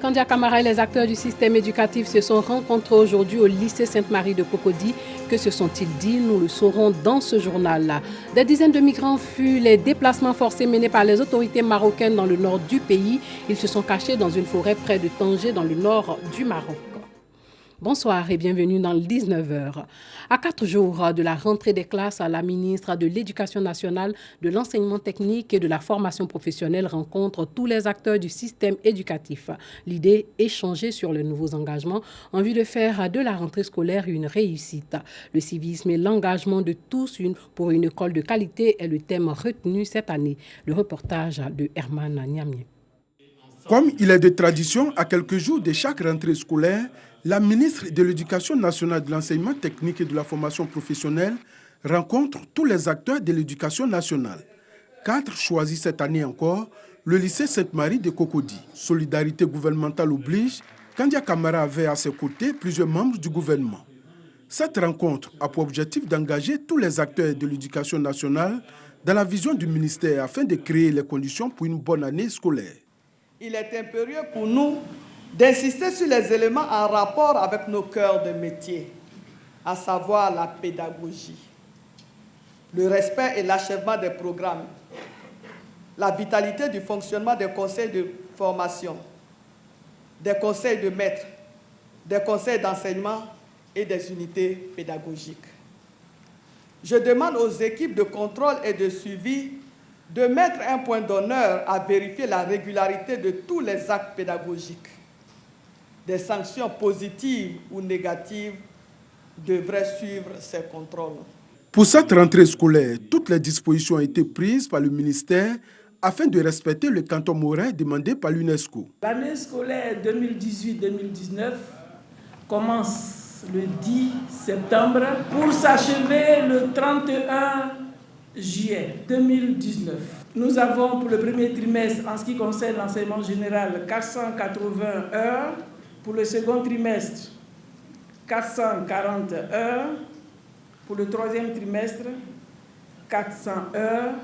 Kandia Camara et les acteurs du système éducatif se sont rencontrés aujourd'hui au lycée Sainte-Marie de Cocody. Que se sont-ils dit? Nous le saurons dans ce journal. Des dizaines de migrants fuient les déplacements forcés menés par les autorités marocaines dans le nord du pays. Ils se sont cachés dans une forêt près de Tanger, dans le nord du Maroc. Bonsoir et bienvenue dans le 19h. À 4 jours de la rentrée des classes, la ministre de l'Éducation nationale, de l'enseignement technique et de la formation professionnelle rencontre tous les acteurs du système éducatif. L'idée, échanger sur les nouveaux engagements en vue de faire de la rentrée scolaire une réussite. Le civisme et l'engagement de tous pour une école de qualité est le thème retenu cette année. Le reportage de Herman Niamien. Comme il est de tradition, à quelques jours de chaque rentrée scolaire, la ministre de l'Éducation nationale, de l'enseignement technique et de la formation professionnelle rencontre tous les acteurs de l'éducation nationale. 4 choisis cette année encore, le lycée Sainte-Marie de Cocody. Solidarité gouvernementale oblige, Kandia Camara avait à ses côtés plusieurs membres du gouvernement. Cette rencontre a pour objectif d'engager tous les acteurs de l'éducation nationale dans la vision du ministère afin de créer les conditions pour une bonne année scolaire. Il est impérieux pour nous d'insister sur les éléments en rapport avec nos cœurs de métier, à savoir la pédagogie, le respect et l'achèvement des programmes, la vitalité du fonctionnement des conseils de formation, des conseils de maîtres, des conseils d'enseignement et des unités pédagogiques. Je demande aux équipes de contrôle et de suivi de mettre un point d'honneur à vérifier la régularité de tous les actes pédagogiques. Des sanctions positives ou négatives devraient suivre ces contrôles. Pour cette rentrée scolaire, toutes les dispositions ont été prises par le ministère afin de respecter le quantum horaire demandé par l'UNESCO. L'année scolaire 2018-2019 commence le 10 septembre pour s'achever le 31 juillet 2019. Nous avons pour le premier trimestre, en ce qui concerne l'enseignement général, 480 heures. Pour le second trimestre, 440 heures. Pour le troisième trimestre, 400 heures,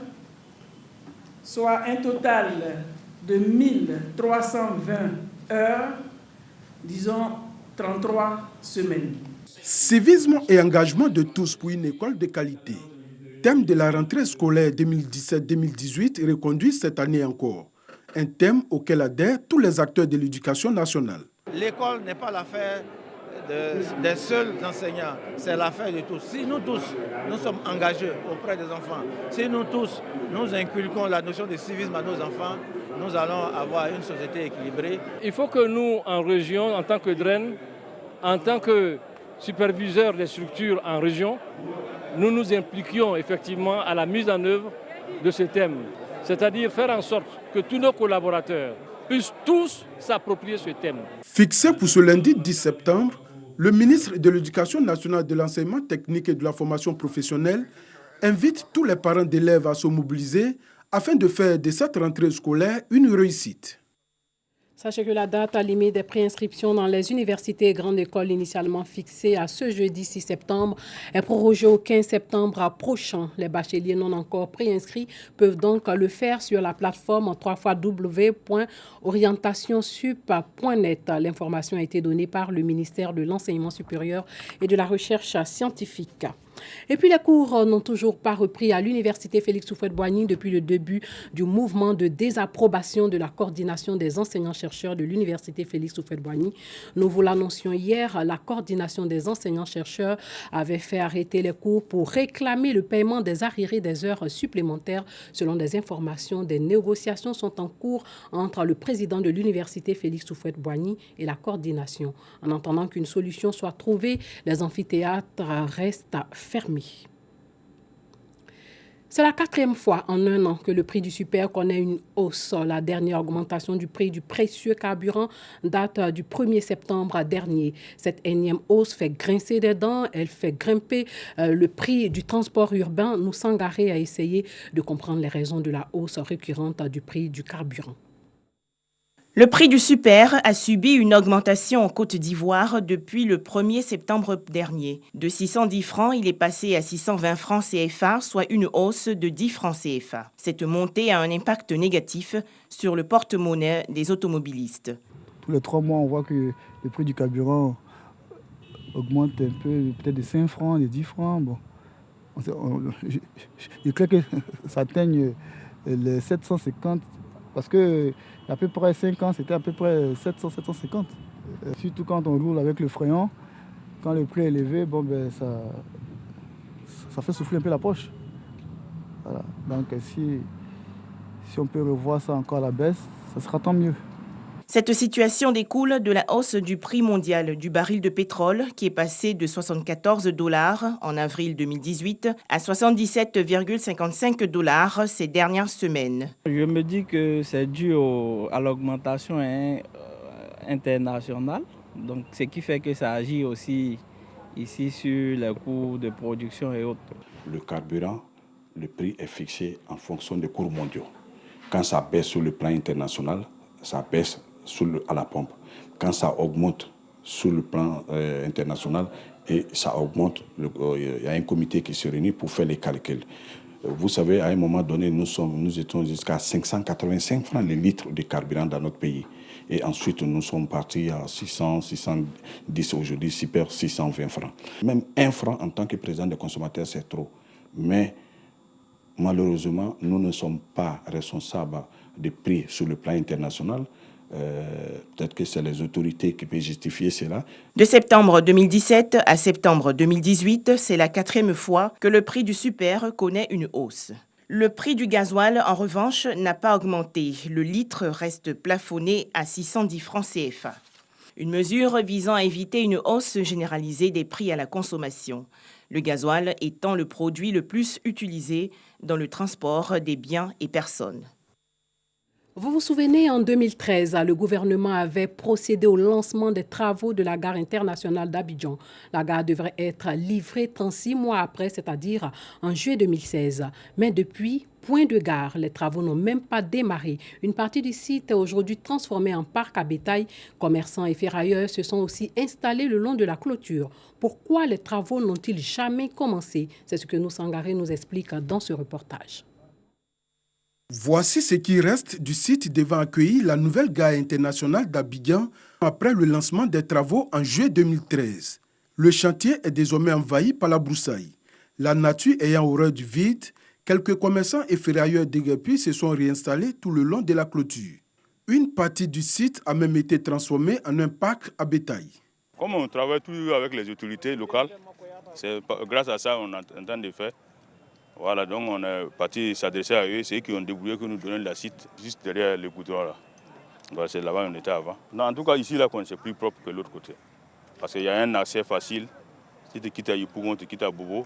soit un total de 1320 heures, disons 33 semaines. Civisme et engagement de tous pour une école de qualité. Thème de la rentrée scolaire 2017-2018 reconduit cette année encore. Un thème auquel adhèrent tous les acteurs de l'éducation nationale. L'école n'est pas l'affaire des seuls enseignants, c'est l'affaire de tous. Si nous tous, nous sommes engagés auprès des enfants, si nous tous, nous inculquons la notion de civisme à nos enfants, nous allons avoir une société équilibrée. Il faut que nous, en région, en tant que DREN, en tant que superviseurs des structures en région, nous nous impliquions effectivement à la mise en œuvre de ce thème. C'est-à-dire faire en sorte que tous nos collaborateurs puissent tous s'approprier ce thème. Fixé pour ce lundi 10 septembre, le ministre de l'Éducation nationale, de l'enseignement technique et de la formation professionnelle invite tous les parents d'élèves à se mobiliser afin de faire de cette rentrée scolaire une réussite. Sachez que la date limite des préinscriptions dans les universités et grandes écoles initialement fixée à ce jeudi 6 septembre est prorogée au 15 septembre prochain. Les bacheliers non encore préinscrits peuvent donc le faire sur la plateforme www.orientationsup.net. L'information a été donnée par le ministère de l'Enseignement supérieur et de la Recherche scientifique. Et puis les cours n'ont toujours pas repris à l'université Félix Houphouët-Boigny depuis le début du mouvement de désapprobation de la coordination des enseignants-chercheurs de l'université Félix Houphouët-Boigny. Nous vous l'annoncions hier, la coordination des enseignants-chercheurs avait fait arrêter les cours pour réclamer le paiement des arriérés des heures supplémentaires. Selon des informations, des négociations sont en cours entre le président de l'université Félix Houphouët-Boigny et la coordination. En attendant qu'une solution soit trouvée, les amphithéâtres restent fermé. C'est la 4e fois en un an que le prix du super connaît une hausse. La dernière augmentation du prix du précieux carburant date du 1er septembre dernier. Cette énième hausse fait grincer des dents, elle fait grimper le prix du transport urbain. Nous s'engager à essayer de comprendre les raisons de la hausse récurrente du prix du carburant. Le prix du super a subi une augmentation en Côte d'Ivoire depuis le 1er septembre dernier. De 610 francs, il est passé à 620 francs CFA, soit une hausse de 10 francs CFA. Cette montée a un impact négatif sur le porte-monnaie des automobilistes. tous les 3 mois, on voit que le prix du carburant augmente un peu, peut-être de 5 francs, de 10 francs. Bon. Je crois que ça atteigne les 750, parce qu'il y a à peu près 5 ans, c'était à peu près 700, 750. Surtout quand on roule avec le frayant, quand le prix est élevé, bon, ben, ça fait souffler un peu la poche. Voilà. Donc si on peut revoir ça encore à la baisse, ça sera tant mieux. Cette situation découle de la hausse du prix mondial du baril de pétrole qui est passé de $74 en avril 2018 à 77,55 $ ces dernières semaines. Je me dis que c'est dû à l'augmentation internationale, donc ce qui fait que ça agit aussi ici sur les coûts de production et autres. Le carburant, le prix est fixé en fonction des cours mondiaux. Quand ça baisse sur le plan international, ça baisse à la pompe. Quand ça augmente sur le plan international et ça augmente, il y a un comité qui se réunit pour faire les calculs. Vous savez, à un moment donné, nous étions jusqu'à 585 francs le litre de carburant dans notre pays. Et ensuite, nous sommes partis à 600, 610 aujourd'hui, super 620 francs. Même 1 franc en tant que président des consommateurs, c'est trop. Mais malheureusement, nous ne sommes pas responsables des prix sur le plan international. Peut-être que c'est les autorités qui peuvent justifier cela. De septembre 2017 à septembre 2018, c'est la 4e fois que le prix du super connaît une hausse. Le prix du gasoil, en revanche, n'a pas augmenté. Le litre reste plafonné à 610 francs CFA. Une mesure visant à éviter une hausse généralisée des prix à la consommation. Le gasoil étant le produit le plus utilisé dans le transport des biens et personnes. Vous vous souvenez, en 2013, le gouvernement avait procédé au lancement des travaux de la gare internationale d'Abidjan. La gare devrait être livrée 36 mois après, c'est-à-dire en juillet 2016. Mais depuis, point de gare, les travaux n'ont même pas démarré. Une partie du site est aujourd'hui transformée en parc à bétail. Commerçants et ferrailleurs se sont aussi installés le long de la clôture. Pourquoi les travaux n'ont-ils jamais commencé? C'est ce que nous Sangaré nous explique dans ce reportage. Voici ce qui reste du site devant accueillir la nouvelle gare internationale d'Abidjan après le lancement des travaux en juillet 2013. Le chantier est désormais envahi par la broussaille. La nature ayant horreur du vide, quelques commerçants et ferrailleurs déguerpis se sont réinstallés tout le long de la clôture. Une partie du site a même été transformée en un parc à bétail. Comme on travaille toujours avec les autorités locales, c'est grâce à ça qu'on est en train de faire. Voilà, donc on est parti s'adresser à eux, c'est eux qui ont débrouillé que nous donnions le site juste derrière le goudron là. Voilà, c'est là-bas où on était avant. Non, en tout cas, ici, là, c'est plus propre que l'autre côté. Parce qu'il y a un accès facile. Si tu quittes à Yopougon, tu quittes à Bobo.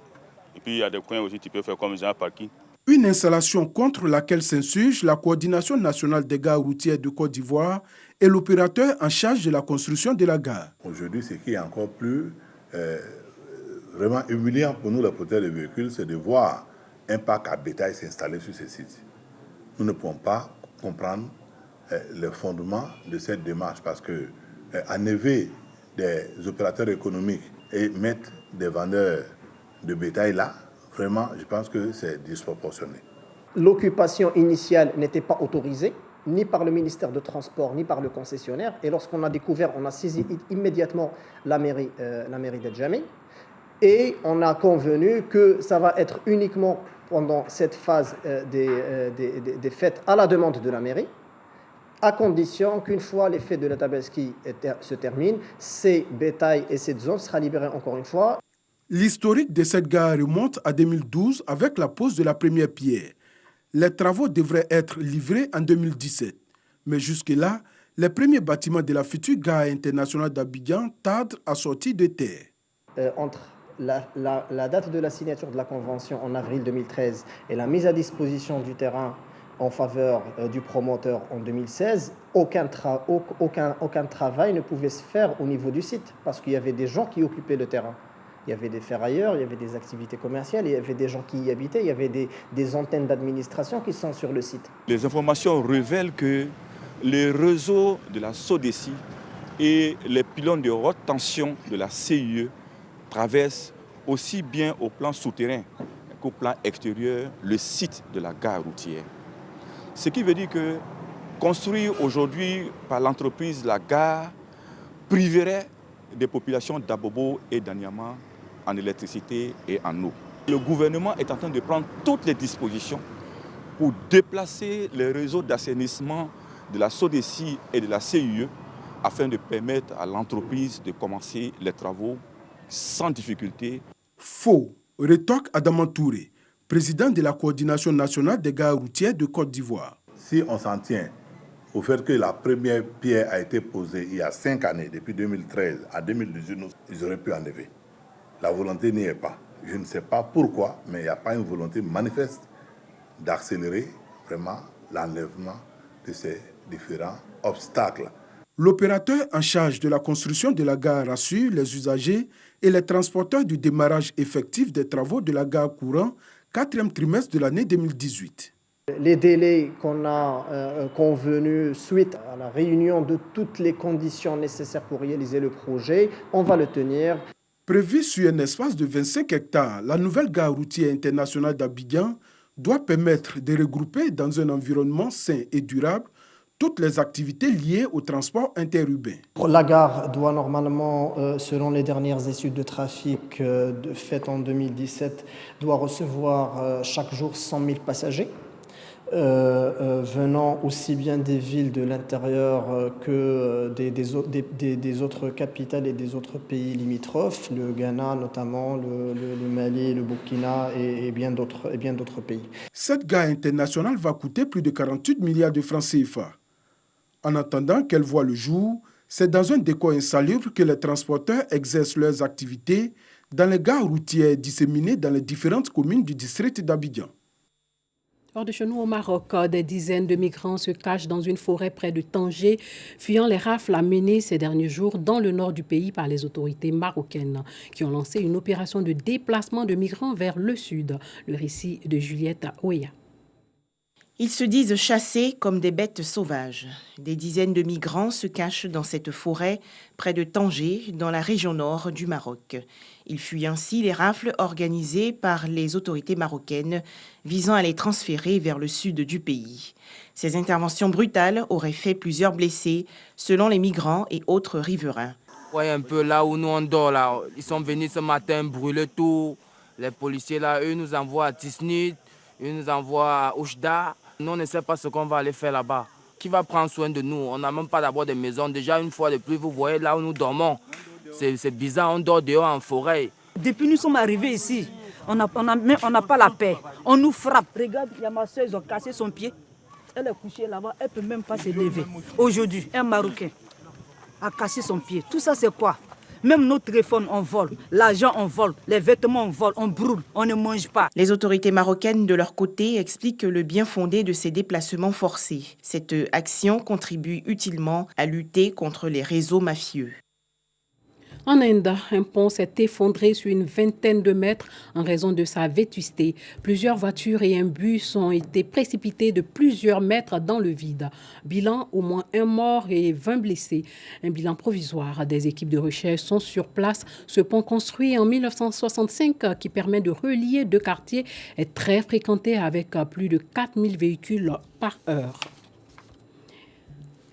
Et puis il y a des coins aussi, tu peux faire comme un parking. Une installation contre laquelle s'insurge la Coordination nationale des gares routières de Côte d'Ivoire et l'opérateur en charge de la construction de la gare. Aujourd'hui, ce qui est encore plus vraiment humiliant pour nous, les porteurs de véhicules, c'est de voir un parc à bétail s'installer sur ce site. Nous ne pouvons pas comprendre le fondement de cette démarche parce que enlever des opérateurs économiques et mettre des vendeurs de bétail là, vraiment, je pense que c'est disproportionné. L'occupation initiale n'était pas autorisée, ni par le ministère de Transport, ni par le concessionnaire. Et lorsqu'on a découvert, on a saisi immédiatement la mairie de Djamé. Et on a convenu que ça va être uniquement pendant cette phase des fêtes à la demande de la mairie, à condition qu'une fois les fêtes de la Tabaski se terminent, ces bétails et cette zone sera libérée encore une fois. L'historique de cette gare remonte à 2012 avec la pose de la première pierre. Les travaux devraient être livrés en 2017. Mais jusque-là, les premiers bâtiments de la future gare internationale d'Abidjan tardent à sortir de terre. Entre la date de la signature de la convention en avril 2013 et la mise à disposition du terrain en faveur du promoteur en 2016, aucun travail ne pouvait se faire au niveau du site parce qu'il y avait des gens qui occupaient le terrain. Il y avait des ferrailleurs, il y avait des activités commerciales, il y avait des gens qui y habitaient, il y avait des antennes d'administration qui sont sur le site. Les informations révèlent que les réseaux de la SODECI et les pylônes de haute tension de la CIE traversent aussi bien au plan souterrain qu'au plan extérieur le site de la gare routière. Ce qui veut dire que, Construit aujourd'hui par l'entreprise La Gare priverait des populations d'Abobo et d'Anyama en électricité et en eau. Le gouvernement est en train de prendre toutes les dispositions pour déplacer les réseaux d'assainissement de la SODECI et de la CIE afin de permettre à l'entreprise de commencer les travaux sans difficulté. Faux, rétorque Adama Touré, président de la coordination nationale des gares routières de Côte d'Ivoire. Si on s'en tient au fait que la première pierre a été posée il y a 5 années, depuis 2013 à 2018, ils auraient pu enlever. La volonté n'y est pas. Je ne sais pas pourquoi, mais il n'y a pas une volonté manifeste d'accélérer vraiment l'enlèvement de ces différents obstacles. L'opérateur en charge de la construction de la gare rassure les usagers et les transporteurs du démarrage effectif des travaux de la gare courant 4e trimestre de l'année 2018. Les délais qu'on a convenus suite à la réunion de toutes les conditions nécessaires pour réaliser le projet, on va le tenir. Prévue sur un espace de 25 hectares, la nouvelle gare routière internationale d'Abidjan doit permettre de regrouper dans un environnement sain et durable toutes les activités liées au transport interurbain. La gare doit normalement, selon les dernières études de trafic faites en 2017, doit recevoir chaque jour 100 000 passagers. Venant aussi bien des villes de l'intérieur que des autres capitales et des autres pays limitrophes, le Ghana notamment, le Mali, le Burkina et bien d'autres pays. Cette gare internationale va coûter plus de 48 milliards de francs CFA. En attendant qu'elle voie le jour, c'est dans un décor insalubre que les transporteurs exercent leurs activités dans les gares routières disséminées dans les différentes communes du district d'Abidjan. Hors de chez nous au Maroc, des dizaines de migrants se cachent dans une forêt près de Tanger, fuyant les rafles menées ces derniers jours dans le nord du pays par les autorités marocaines, qui ont lancé une opération de déplacement de migrants vers le sud. Le récit de Juliette Oya. Ils se disent chassés comme des bêtes sauvages. Des dizaines de migrants se cachent dans cette forêt près de Tanger, dans la région nord du Maroc. Ils fuient ainsi les rafles organisées par les autorités marocaines visant à les transférer vers le sud du pays. Ces interventions brutales auraient fait plusieurs blessés, selon les migrants et autres riverains. Ouais, un peu là où nous on dort, là. Ils sont venus ce matin brûler tout. Les policiers là, eux nous envoient à Tisnit, eux nous envoient à Oujda. Nous, on ne sait pas ce qu'on va aller faire là-bas. Qui va prendre soin de nous? On n'a même pas d'abord de maison. Déjà, une fois de plus, vous voyez là où nous dormons. C'est bizarre, on dort dehors en forêt. Depuis nous sommes arrivés ici, on n'a pas la paix. On nous frappe. Regarde, il y a ma soeur, ils ont cassé son pied. Elle est couchée là-bas, elle ne peut même pas se lever. Aujourd'hui, un Marocain a cassé son pied. Tout ça, c'est quoi? Même nos téléphones, on vole, l'argent, on vole, les vêtements, on vole, on brûle, on ne mange pas. Les autorités marocaines, de leur côté, expliquent le bien fondé de ces déplacements forcés. Cette action contribue utilement à lutter contre les réseaux mafieux. En Inde, un pont s'est effondré sur une vingtaine de mètres en raison de sa vétusté. Plusieurs voitures et un bus ont été précipités de plusieurs mètres dans le vide. Bilan, au moins 1 mort et 20 blessés. Un bilan provisoire. Des équipes de recherche sont sur place. Ce pont construit en 1965 qui permet de relier 2 quartiers est très fréquenté avec plus de 4000 véhicules par heure.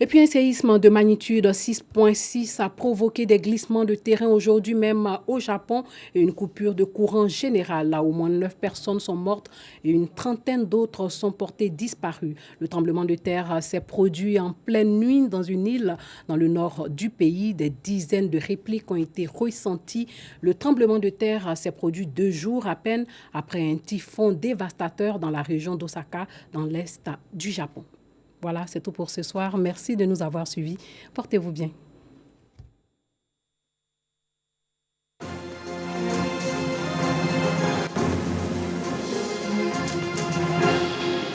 Et puis un séisme de magnitude 6,6 a provoqué des glissements de terrain aujourd'hui même au Japon et une coupure de courant générale. Là, au moins 9 personnes sont mortes et une trentaine d'autres sont portées disparues. Le tremblement de terre s'est produit en pleine nuit dans une île dans le nord du pays. Des dizaines de répliques ont été ressenties. Le tremblement de terre s'est produit 2 jours à peine après un typhon dévastateur dans la région d'Osaka, dans l'est du Japon. Voilà, c'est tout pour ce soir. Merci de nous avoir suivis. Portez-vous bien.